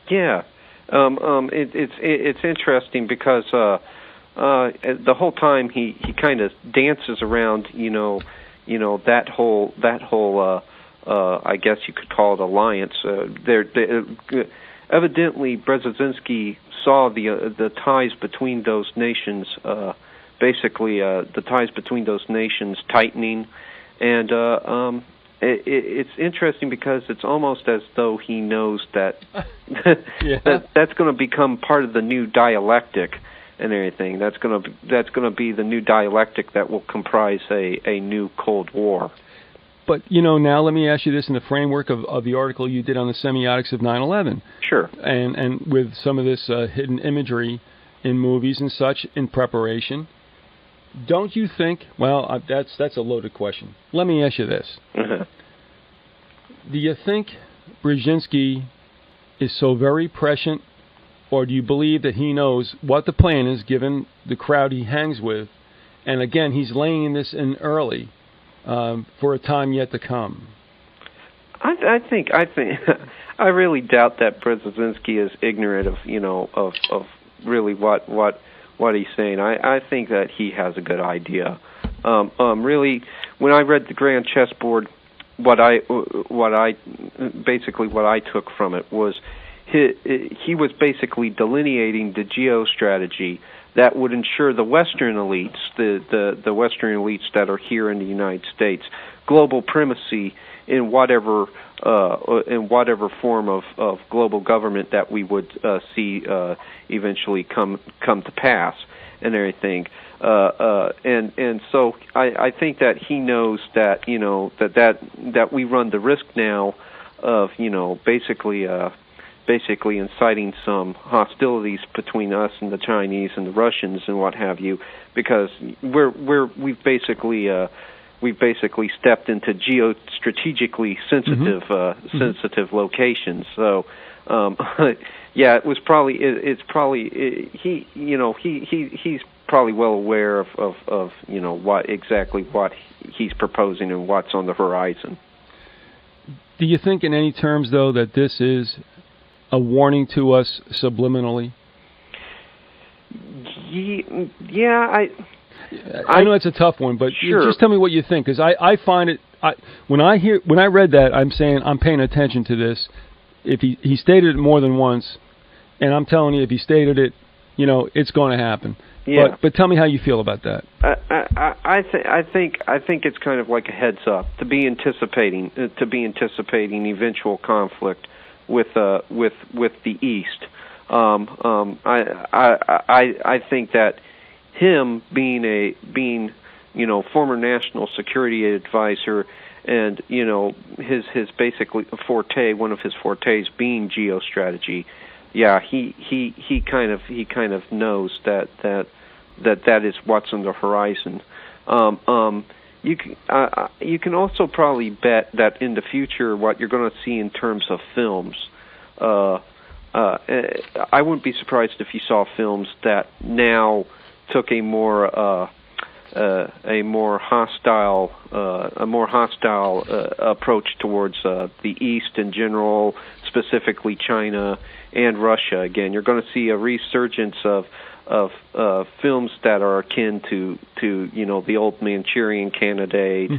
Yeah. It's interesting because the whole time he kind of dances around that whole I guess you could call it alliance. Evidently Brzezinski saw the ties between those nations, basically the ties between those nations tightening, and it's interesting because it's almost as though he knows that that's going to become part of the new dialectic and everything. That's going to be the new dialectic that will comprise a new Cold War. But now let me ask you this in the framework of the article you did on the semiotics of 9/11. Sure. And with some of this hidden imagery in movies and such in preparation. Don't you think? Well, that's a loaded question. Let me ask you this: Do you think Brzezinski is so very prescient, or do you believe that he knows what the plan is, given the crowd he hangs with, and again he's laying this in early for a time yet to come? I think I really doubt that Brzezinski is ignorant of of really what he's saying. I think that he has a good idea. Really, when I read the Grand Chessboard, what I took from it was he was basically delineating the geostrategy that would ensure the Western elites, the Western elites that are here in the United States, global primacy in whatever form of global government that we would see eventually come to pass and everything. And so I think that he knows that that we run the risk now of basically inciting some hostilities between us and the Chinese and the Russians and what have you, because we've basically stepped into geostrategically sensitive sensitive locations. So yeah, he's probably well aware of what he's proposing and what's on the horizon. Do you think in any terms, though, that this is a warning to us subliminally? I know it's a tough one, but sure. Just tell me what you think, because I find it. When I read that, I'm saying I'm paying attention to this. If he stated it more than once, and I'm telling you, if he stated it, it's going to happen. Yeah. But tell me how you feel about that. I think it's kind of like a heads up to be anticipating eventual conflict with the East. I think that him being former national security advisor, and his basically forte, one of his fortes being geostrategy. Yeah, he kind of knows that is what's on the horizon. You can also probably bet that in the future, what you're going to see in terms of films, I wouldn't be surprised if you saw films that now took a more hostile approach towards the East in general, specifically China and Russia. Again, you're going to see a resurgence of films that are akin to the old Manchurian Candidate,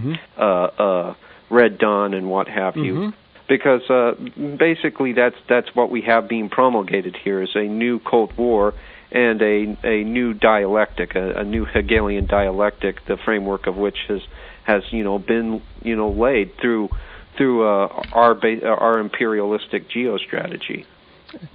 Red Dawn, and what have you. Because basically that's what we have being promulgated here is a new Cold War and a new dialectic, a new Hegelian dialectic, the framework of which has been laid through our imperialistic geostrategy.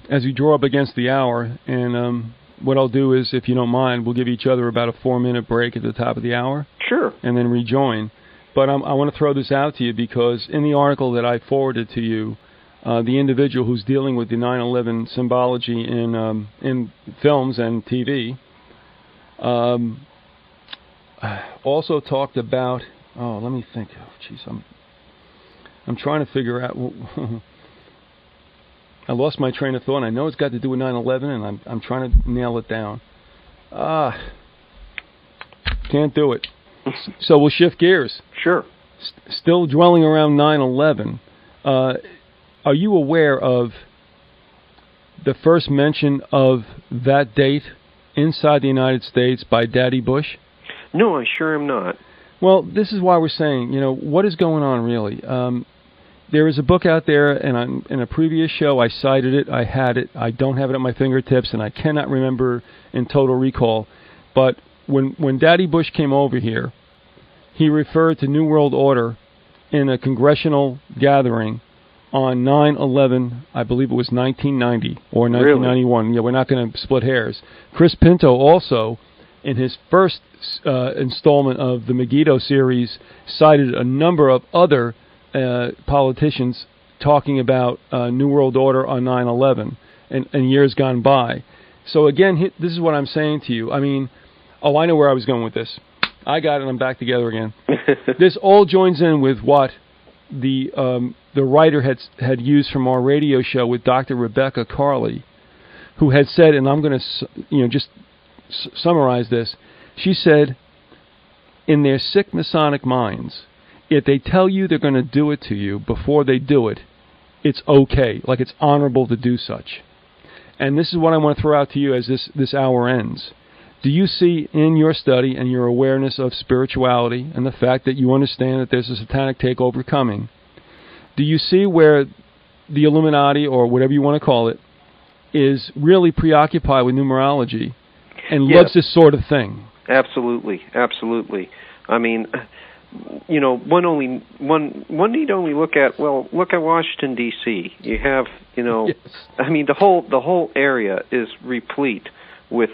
As we draw up against the hour, and what I'll do is, if you don't mind, we'll give each other about a 4-minute break at the top of the hour. Sure. And then rejoin. But I want to throw this out to you because in the article that I forwarded to you, the individual who's dealing with the 9/11 symbology in films and TV also talked about. Oh, let me think. Oh, jeez, I'm trying to figure out. I lost my train of thought. And I know it's got to do with 9/11, and I'm trying to nail it down. Can't do it. So we'll shift gears. Sure. Still dwelling around 9/11. Are you aware of the first mention of that date inside the United States by Daddy Bush? No, I sure am not. Well, this is why we're saying, what is going on really? There is a book out there, and in a previous show I cited it, I had it, I don't have it at my fingertips, and I cannot remember in total recall. But when Daddy Bush came over here, he referred to New World Order in a congressional gathering on 9/11, I believe it was 1990 or 1991. Really? Yeah, we're not going to split hairs. Chris Pinto also, in his first installment of the Megiddo series, cited a number of other politicians talking about New World Order on 9/11 and years gone by. So again, this is what I'm saying to you. I mean, I know where I was going with this. I got it. I'm back together again. This all joins in with what the writer had used from our radio show with Dr. Rebecca Carley, who had said, and I'm going to just summarize this. She said, in their sick Masonic minds, if they tell you they're going to do it to you before they do it, it's okay, like it's honorable to do such. And this is what I want to throw out to you as this hour ends. Do you see in your study and your awareness of spirituality and the fact that you understand that there's a satanic takeover coming, do you see where the Illuminati, or whatever you want to call it, is really preoccupied with numerology and loves this sort of thing? Absolutely, absolutely. I mean, one need only look at Washington D.C. You have, Yes. I mean, the whole area is replete with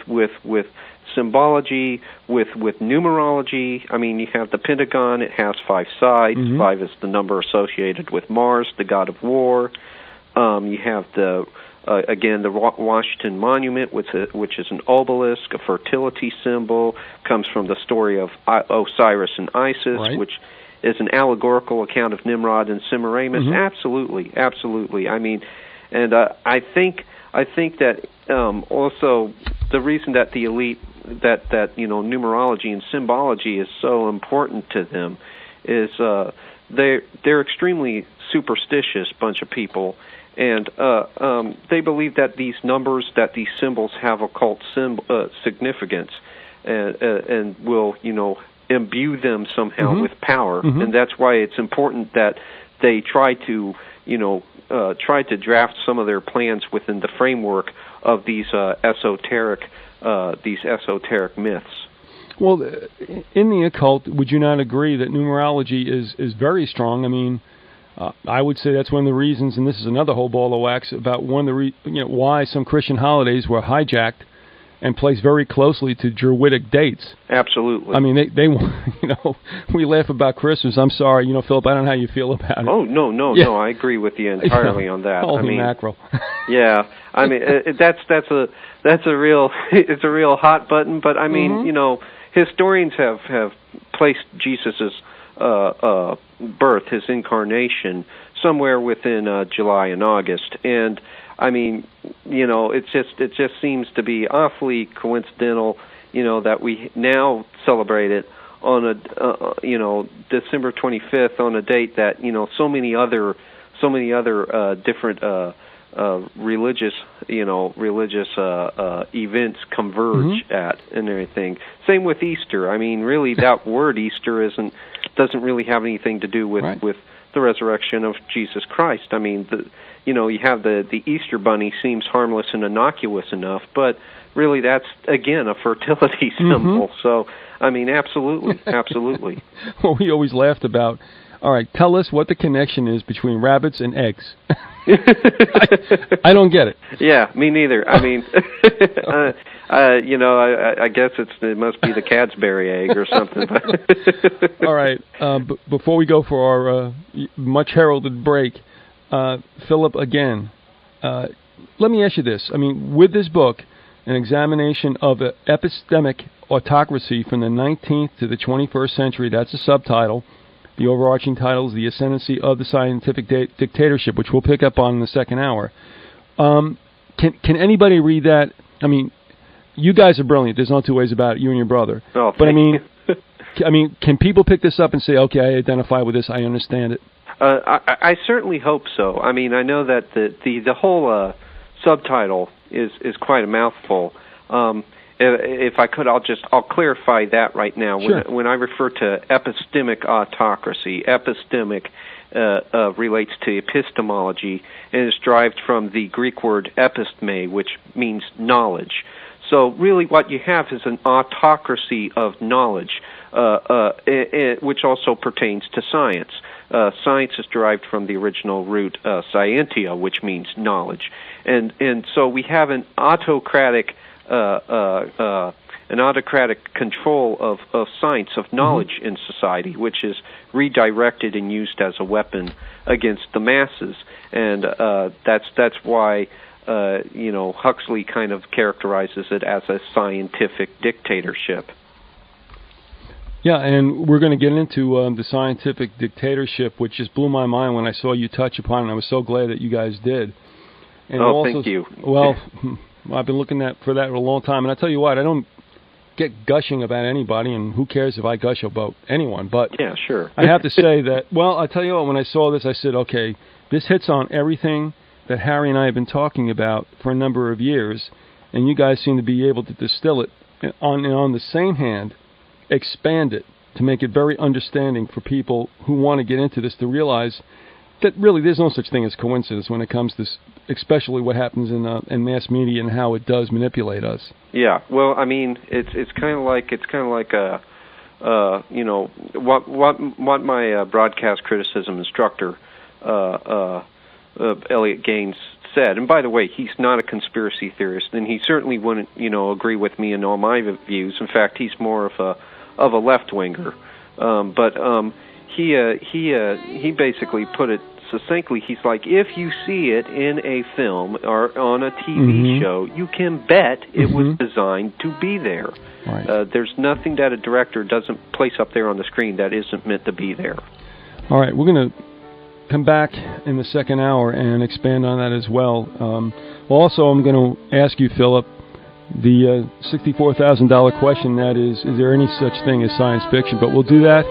symbology, with numerology. I mean, you have the Pentagon. It has 5 sides. 5 is the number associated with Mars, the god of war. You have the Washington Monument, which is an obelisk, a fertility symbol, comes from the story of Osiris and Isis, right, which is an allegorical account of Nimrod and Semiramis. Absolutely, absolutely. I mean, and I think that also the reason that the elite, that numerology and symbology is so important to them is they're extremely superstitious bunch of people. And they believe that these numbers, that these symbols have occult significance, and will, imbue them somehow with power. And that's why it's important that they try to, draft some of their plans within the framework of these esoteric myths. Well, in the occult, would you not agree that numerology is very strong? I mean, I would say that's one of the reasons, and this is another whole ball of wax, about one of the why some Christian holidays were hijacked and placed very closely to Druidic dates. Absolutely. I mean, they we laugh about Christmas. I'm sorry, Philip, I don't know how you feel about it. Oh, no, I agree with you entirely on that. Holy mackerel. Yeah, I mean, that's a real it's a real hot button. But I mean, historians have placed Jesus's birth, his incarnation, somewhere within July and August, and I mean, it just seems to be awfully coincidental, that we now celebrate it on a December 25th, on a date that so many other different religious events converge at and everything. Same with Easter. I mean, really, that word Easter doesn't really have anything to do with the resurrection of Jesus Christ. I mean, you have the Easter bunny seems harmless and innocuous enough, but really that's, again, a fertility symbol. So, I mean, absolutely. Well, we always laughed about, all right, tell us what the connection is between rabbits and eggs. I don't get it. Yeah, me neither. I mean, I guess it must be the Cadbury egg or something. All right. Before we go for our much heralded break, Philip, again, let me ask you this. I mean, with this book, an examination of epistemic autocracy from the 19th to the 21st century, that's the subtitle. The overarching title is The Ascendancy of the Scientific Dictatorship, which we'll pick up on in the second hour. Can anybody read that? I mean, you guys are brilliant. There's no two ways about it, you and your brother. Oh, but I mean, can people pick this up and say, okay, I identify with this, I understand it? I certainly hope so. I mean, I know that the whole subtitle is quite a mouthful. If I could, I'll clarify that right now. Sure. When I refer to epistemic autocracy, epistemic relates to epistemology and is derived from the Greek word episteme, which means knowledge. So really what you have is an autocracy of knowledge, which also pertains to science. Science is derived from the original root scientia, which means knowledge. And so we have an autocratic control of science, of knowledge in society, which is redirected and used as a weapon against the masses. And that's why Huxley kind of characterizes it as a scientific dictatorship. Yeah, and we're going to get into the scientific dictatorship, which just blew my mind when I saw you touch upon it, and I was so glad that you guys did. And also, thank you. Well, I've been looking for that for a long time, and I tell you what, I don't get gushing about anybody, and who cares if I gush about anyone, but yeah, sure. I have to say that, well, I tell you what, when I saw this, I said, okay, this hits on everything that Harry and I have been talking about for a number of years, and you guys seem to be able to distill it, and on the same hand, expand it to make it very understanding for people who want to get into this, to realize that really there's no such thing as coincidence when it comes to especially what happens in mass media and how it does manipulate us. Yeah, well, I mean, it's kind of like what my broadcast criticism instructor Elliot Gaines said. And by the way, he's not a conspiracy theorist, and he certainly wouldn't agree with me in all my views. In fact, he's more of a left winger. But he basically put it succinctly. He's like, if you see it in a film or on a TV show, you can bet it was designed to be there. Right. There's nothing that a director doesn't place up there on the screen that isn't meant to be there. All right, we're going to come back in the second hour and expand on that as well. Also, I'm going to ask you, Philip, the $64,000 question, that is there any such thing as science fiction? But we'll do that